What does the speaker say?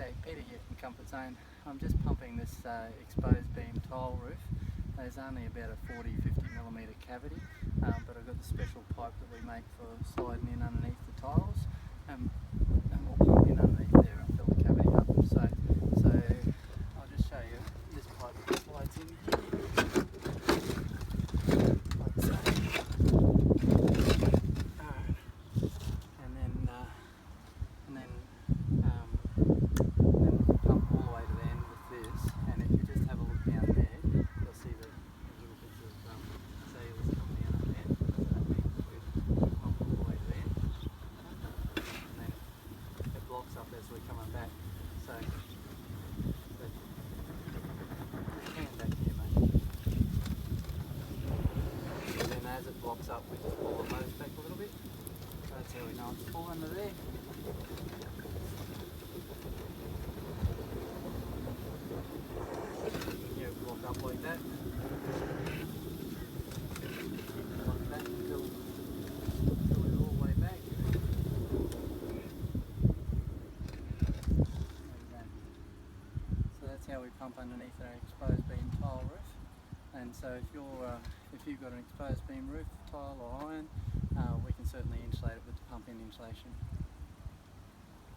G'day, Peter here from Comfort Zone. I'm just pumping this exposed beam tile roof. There's only about a 40-50mm cavity, but I've got the special pipe that we make for sliding in underneath the tiles, and we'll pump in underneath there and fill the cavity up. So I'll just show you this pipe that slides in here. Like so. Up as we're coming back, so hand back here, mate. And then as it blocks up, we just pull the hose back a little bit. So that's how we know it's full under there. Yeah, block up like that. Like that until we're all the way back. That's how we pump underneath our exposed beam tile roof. And so if you've got an exposed beam roof, tile or iron, we can certainly insulate it with the pump-in insulation.